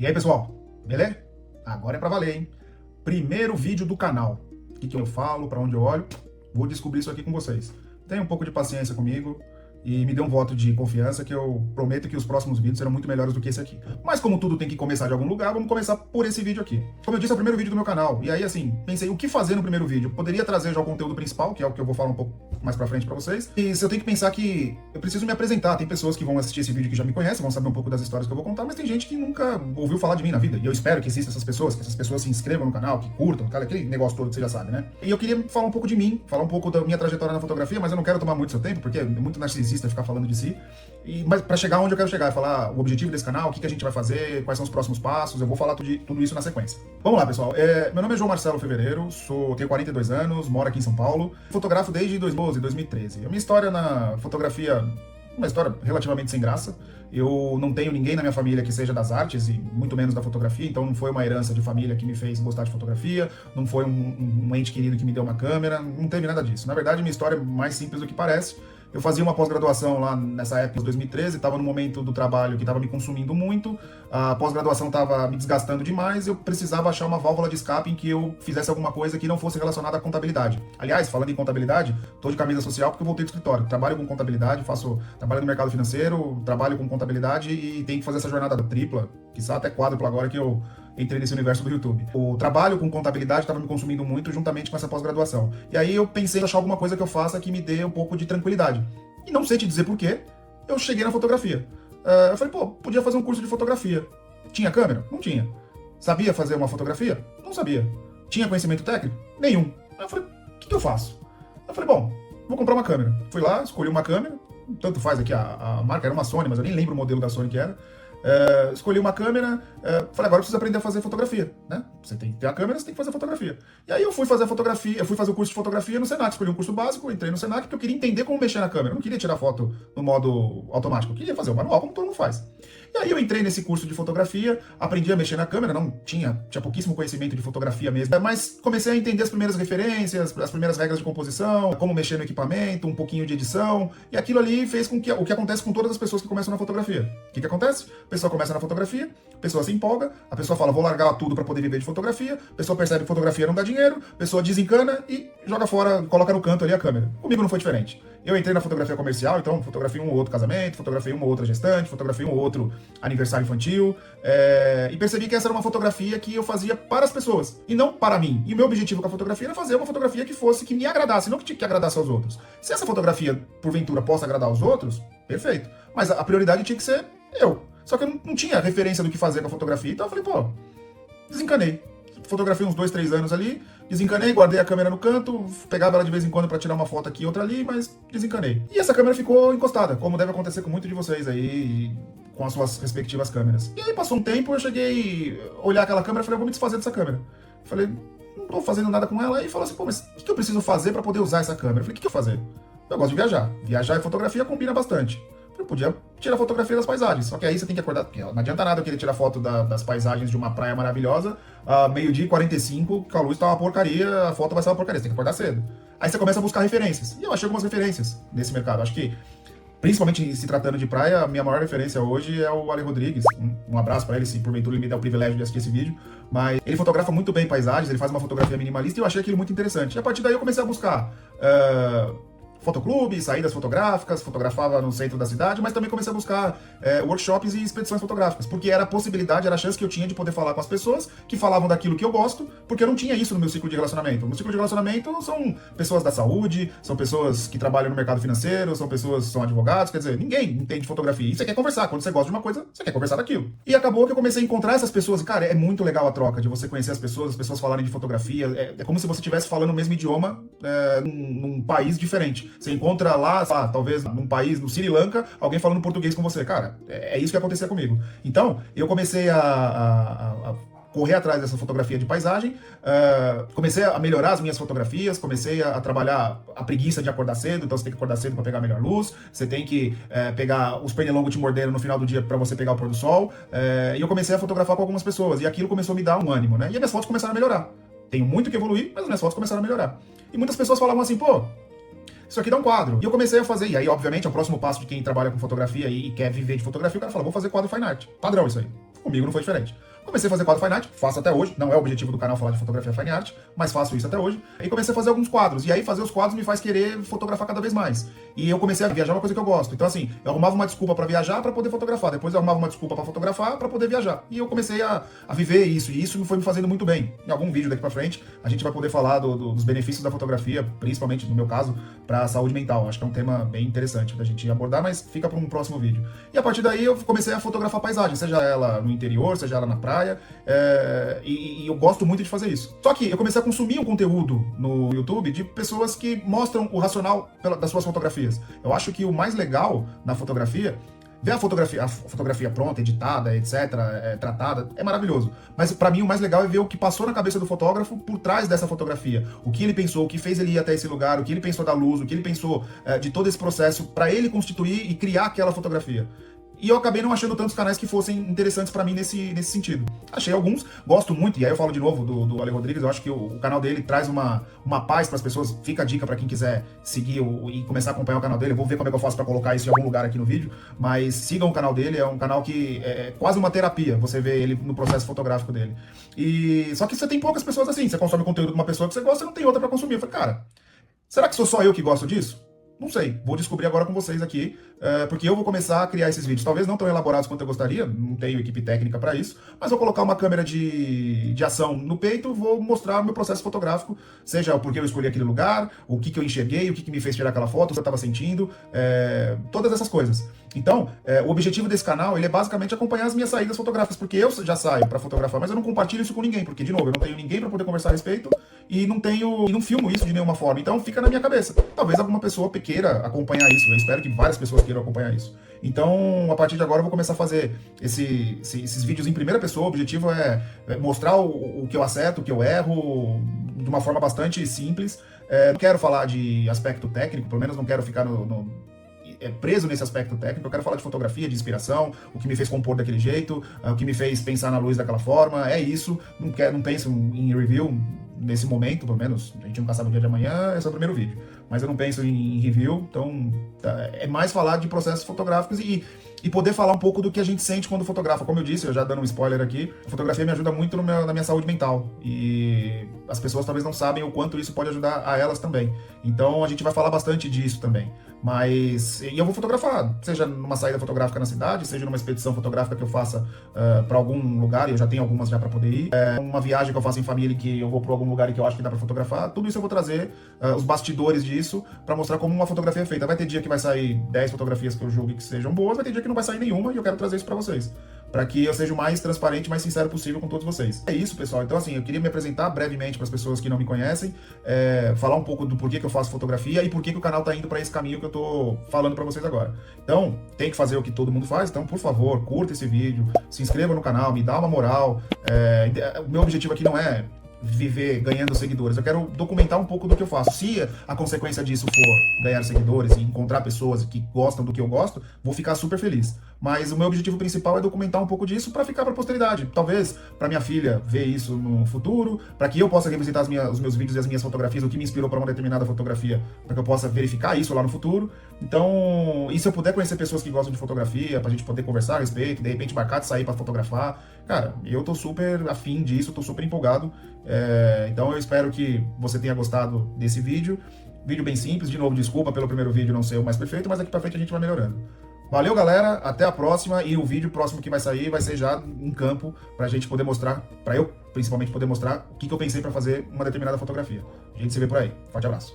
E aí, pessoal, beleza? Agora é pra valer, hein? Primeiro vídeo do canal. O que eu falo, pra onde eu olho, vou descobrir isso aqui com vocês. Tenha um pouco de paciência comigo e me dê um voto de confiança que eu prometo que os próximos vídeos serão muito melhores do que esse aqui. Mas como tudo tem que começar de algum lugar, vamos começar por esse vídeo aqui. Como eu disse, é o primeiro vídeo do meu canal. E aí, assim, pensei, o que fazer no primeiro vídeo? Eu poderia trazer já o conteúdo principal, que é o que eu vou falar um pouco mais pra frente pra vocês. E se eu tenho que pensar que eu preciso me apresentar. Tem pessoas que vão assistir esse vídeo que já me conhecem, vão saber um pouco das histórias que eu vou contar, mas tem gente que nunca ouviu falar de mim na vida. E eu espero que existam essas pessoas, que essas pessoas se inscrevam no canal, que curtam, aquele negócio todo que você já sabe, né? E eu queria falar um pouco de mim, falar um pouco da minha trajetória na fotografia, mas eu não quero tomar muito seu tempo, porque é muito narcisista ficar falando de si. Mas para chegar onde eu quero chegar, é falar o objetivo desse canal, o que a gente vai fazer, quais são os próximos passos, eu vou falar tudo isso na sequência. Vamos lá, pessoal. Meu nome é João Marcelo Fevereiro, tenho 42 anos, moro aqui em São Paulo, fotografo desde 2012, 2013. A minha história na fotografia, uma história relativamente sem graça. Eu não tenho ninguém na minha família que seja das artes, e muito menos da fotografia, então não foi uma herança de família que me fez gostar de fotografia, não foi um ente querido que me deu uma câmera, não teve nada disso. Na verdade, minha história é mais simples do que parece. Eu fazia uma pós-graduação lá nessa época, em 2013, estava no momento do trabalho que estava me consumindo muito, a pós-graduação estava me desgastando demais, eu precisava achar uma válvula de escape em que eu fizesse alguma coisa que não fosse relacionada à contabilidade. Aliás, falando em contabilidade, estou de camisa social porque eu voltei do escritório, trabalho com contabilidade, trabalho no mercado financeiro, trabalho com contabilidade e tenho que fazer essa jornada tripla, quiçá até quádrupla agora que eu entrei nesse universo do YouTube. O trabalho com contabilidade estava me consumindo muito juntamente com essa pós-graduação. E aí eu pensei em achar alguma coisa que eu faça que me dê um pouco de tranquilidade. E não sei te dizer porquê, eu cheguei na fotografia. Eu falei, pô, podia fazer um curso de fotografia. Tinha câmera? Não tinha. Sabia fazer uma fotografia? Não sabia. Tinha conhecimento técnico? Nenhum. Aí eu falei, o que eu faço? Eu falei, bom, vou comprar uma câmera. Fui lá, escolhi uma câmera, tanto faz aqui, a marca era uma Sony, mas eu nem lembro o modelo da Sony que era. Escolhi uma câmera, falei, agora eu preciso aprender a fazer fotografia, né? Você tem que ter a câmera, você tem que fazer fotografia. E aí eu fui fazer fotografia, eu fui fazer o curso de fotografia no Senac, escolhi um curso básico, entrei no Senac porque eu queria entender como mexer na câmera. Eu não queria tirar foto no modo automático, eu queria fazer o manual como todo mundo faz. E aí eu entrei nesse curso de fotografia, aprendi a mexer na câmera, não tinha pouquíssimo conhecimento de fotografia mesmo, mas comecei a entender as primeiras referências, as primeiras regras de composição, como mexer no equipamento, um pouquinho de edição, e aquilo ali fez com que o que acontece com todas as pessoas que começam na fotografia. O que acontece? A pessoa começa na fotografia, a pessoa se empolga, a pessoa fala, vou largar tudo para poder viver de fotografia, a pessoa percebe que fotografia não dá dinheiro, a pessoa desencana e joga fora, coloca no canto ali a câmera. Comigo não foi diferente. Eu entrei na fotografia comercial, então fotografei um ou outro casamento, fotografei uma ou outra gestante, fotografei um ou outro aniversário infantil, e percebi que essa era uma fotografia que eu fazia para as pessoas, e não para mim. E o meu objetivo com a fotografia era fazer uma fotografia que me agradasse, não que agradasse aos outros. Se essa fotografia, porventura, possa agradar aos outros, perfeito. Mas a prioridade tinha que ser eu. Só que eu não tinha referência do que fazer com a fotografia, então eu falei, pô, desencanei. Fotografei uns 2, 3 anos ali, desencanei, guardei a câmera no canto, pegava ela de vez em quando para tirar uma foto aqui e outra ali, mas desencanei. E essa câmera ficou encostada, como deve acontecer com muitos de vocês aí, com as suas respectivas câmeras. E aí passou um tempo, eu cheguei a olhar aquela câmera e falei, eu vou me desfazer dessa câmera. Falei, não tô fazendo nada com ela, e falou assim, pô, mas o que eu preciso fazer para poder usar essa câmera? Eu falei, o que eu vou fazer? Eu gosto de viajar. Viajar e fotografia combina bastante. Eu podia tirar fotografia das paisagens, só que aí você tem que acordar, porque não adianta nada eu querer tirar foto das paisagens de uma praia maravilhosa, meio-dia e 45, que a luz tá uma porcaria, a foto vai ser uma porcaria, você tem que acordar cedo. Aí você começa a buscar referências, e eu achei algumas referências nesse mercado. Acho que, principalmente se tratando de praia, a minha maior referência hoje é o Ale Rodrigues. Um abraço para ele, se porventura ele me der o privilégio de assistir esse vídeo. Mas ele fotografa muito bem paisagens, ele faz uma fotografia minimalista e eu achei aquilo muito interessante. E a partir daí eu comecei a buscar fotoclube, saídas fotográficas, fotografava no centro da cidade, mas também comecei a buscar workshops e expedições fotográficas, porque era a possibilidade, era a chance que eu tinha de poder falar com as pessoas que falavam daquilo que eu gosto, porque eu não tinha isso no meu ciclo de relacionamento. No ciclo de relacionamento são pessoas da saúde, são pessoas que trabalham no mercado financeiro, são pessoas que são advogados, quer dizer, ninguém entende fotografia. E você quer conversar, quando você gosta de uma coisa, você quer conversar daquilo. E acabou que eu comecei a encontrar essas pessoas, e cara, é muito legal a troca de você conhecer as pessoas falarem de fotografia, é como se você estivesse falando o mesmo idioma num país diferente. Você encontra lá, talvez num país, no Sri Lanka, alguém falando português com você. Cara, é isso que acontecia comigo. Então, eu comecei a correr atrás dessa fotografia de paisagem, comecei a melhorar as minhas fotografias, comecei a trabalhar a preguiça de acordar cedo, então você tem que acordar cedo para pegar a melhor luz, você tem que pegar os pernilongos te mordendo no final do dia para você pegar o pôr do sol, e eu comecei a fotografar com algumas pessoas, e aquilo começou a me dar um ânimo, né? E as minhas fotos começaram a melhorar. Tenho muito que evoluir, mas as minhas fotos começaram a melhorar. E muitas pessoas falavam assim, pô, isso aqui dá um quadro. E eu comecei a fazer, e aí, obviamente, é o próximo passo de quem trabalha com fotografia e quer viver de fotografia, o cara fala, vou fazer quadro fine art. Padrão isso aí. Comigo não foi diferente. Comecei a fazer quadro fine art, faço até hoje, não é o objetivo do canal falar de fotografia fine art, mas faço isso até hoje. E comecei a fazer alguns quadros, e aí fazer os quadros me faz querer fotografar cada vez mais. E eu comecei a viajar, uma coisa que eu gosto. Então assim, eu arrumava uma desculpa para viajar para poder fotografar, depois eu arrumava uma desculpa para fotografar para poder viajar. E eu comecei a viver isso, e isso foi me fazendo muito bem. Em algum vídeo daqui para frente, a gente vai poder falar dos benefícios da fotografia, principalmente no meu caso, para a saúde mental. Acho que é um tema bem interessante da gente abordar, mas fica para um próximo vídeo. E a partir daí eu comecei a fotografar paisagem, seja ela no interior, seja ela na praia, e eu gosto muito de fazer isso. Só que eu comecei a consumir um conteúdo no YouTube de pessoas que mostram o racional das suas fotografias. Eu acho que o mais legal na fotografia, ver a fotografia pronta, editada, etc., tratada, é maravilhoso. Mas para mim o mais legal é ver o que passou na cabeça do fotógrafo por trás dessa fotografia. O que ele pensou, o que fez ele ir até esse lugar, o que ele pensou da luz, o que ele pensou de todo esse processo para ele constituir e criar aquela fotografia. E eu acabei não achando tantos canais que fossem interessantes pra mim nesse sentido. Achei alguns, gosto muito, e aí eu falo de novo do Ale Rodrigues, eu acho que o canal dele traz uma paz pras pessoas, fica a dica pra quem quiser seguir e começar a acompanhar o canal dele, eu vou ver como é que eu faço pra colocar isso em algum lugar aqui no vídeo, mas sigam o canal dele, é um canal que é quase uma terapia, você vê ele no processo fotográfico dele. Só que você tem poucas pessoas assim, você consome conteúdo de uma pessoa que você gosta e não tem outra pra consumir. Eu falei, cara, será que sou só eu que gosto disso? Não sei, vou descobrir agora com vocês aqui, porque eu vou começar a criar esses vídeos, talvez não tão elaborados quanto eu gostaria, não tenho equipe técnica para isso, mas vou colocar uma câmera de ação no peito, vou mostrar o meu processo fotográfico, seja o porquê eu escolhi aquele lugar, o que eu enxerguei, o que me fez tirar aquela foto, o que eu estava sentindo, todas essas coisas. Então, o objetivo desse canal, ele é basicamente acompanhar as minhas saídas fotográficas, porque eu já saio para fotografar, mas eu não compartilho isso com ninguém, porque, de novo, eu não tenho ninguém para poder conversar a respeito, e não filmo isso de nenhuma forma, então fica na minha cabeça. Talvez alguma pessoa queira acompanhar isso, eu espero que várias pessoas queiram acompanhar isso. Então, a partir de agora eu vou começar a fazer esses vídeos em primeira pessoa, o objetivo é mostrar o que eu acerto, o que eu erro, de uma forma bastante simples. Não quero falar de aspecto técnico, pelo menos não quero ficar preso nesse aspecto técnico, eu quero falar de fotografia, de inspiração, o que me fez compor daquele jeito, o que me fez pensar na luz daquela forma, é isso, não penso em review nesse momento, pelo menos, a gente nunca sabe o dia de amanhã, esse é o primeiro vídeo, mas eu não penso em review, então é mais falar de processos fotográficos e poder falar um pouco do que a gente sente quando fotografa. Como eu disse, eu já dando um spoiler aqui, a fotografia me ajuda muito na minha saúde mental, e as pessoas talvez não sabem o quanto isso pode ajudar a elas também. Então a gente vai falar bastante disso também. E eu vou fotografar, seja numa saída fotográfica na cidade, seja numa expedição fotográfica que eu faça para algum lugar, e eu já tenho algumas já para poder ir, uma viagem que eu faço em família que eu vou para algum lugar e que eu acho que dá para fotografar, tudo isso eu vou trazer os bastidores disso para mostrar como uma fotografia é feita. Vai ter dia que vai sair 10 fotografias que eu julgue que sejam boas, vai ter dia que não vai sair nenhuma, e eu quero trazer isso para vocês, para que eu seja o mais transparente, mais sincero possível com todos vocês. É isso, pessoal. Então, assim, eu queria me apresentar brevemente para as pessoas que não me conhecem, falar um pouco do porquê que eu faço fotografia e porquê que o canal tá indo para esse caminho que eu tô falando para vocês agora. Então, tem que fazer o que todo mundo faz, então, por favor, curta esse vídeo, se inscreva no canal, me dá uma moral. O meu objetivo aqui não é viver ganhando seguidores, eu quero documentar um pouco do que eu faço. Se a consequência disso for ganhar seguidores e encontrar pessoas que gostam do que eu gosto, vou ficar super feliz. Mas o meu objetivo principal é documentar um pouco disso para ficar para a posteridade. Talvez para minha filha ver isso no futuro, para que eu possa revisitar os meus vídeos e as minhas fotografias, o que me inspirou para uma determinada fotografia, para que eu possa verificar isso lá no futuro. Então, e se eu puder conhecer pessoas que gostam de fotografia, pra gente poder conversar a respeito, de repente marcar de sair para fotografar, cara, eu tô super afim disso, tô super empolgado. Então eu espero que você tenha gostado desse vídeo. Vídeo bem simples, de novo, desculpa pelo primeiro vídeo não ser o mais perfeito, mas daqui pra frente a gente vai melhorando. Valeu, galera, até a próxima, e o vídeo próximo que vai sair vai ser já em campo, pra gente poder mostrar, pra eu principalmente poder mostrar o que eu pensei pra fazer uma determinada fotografia. A gente se vê por aí. Forte abraço.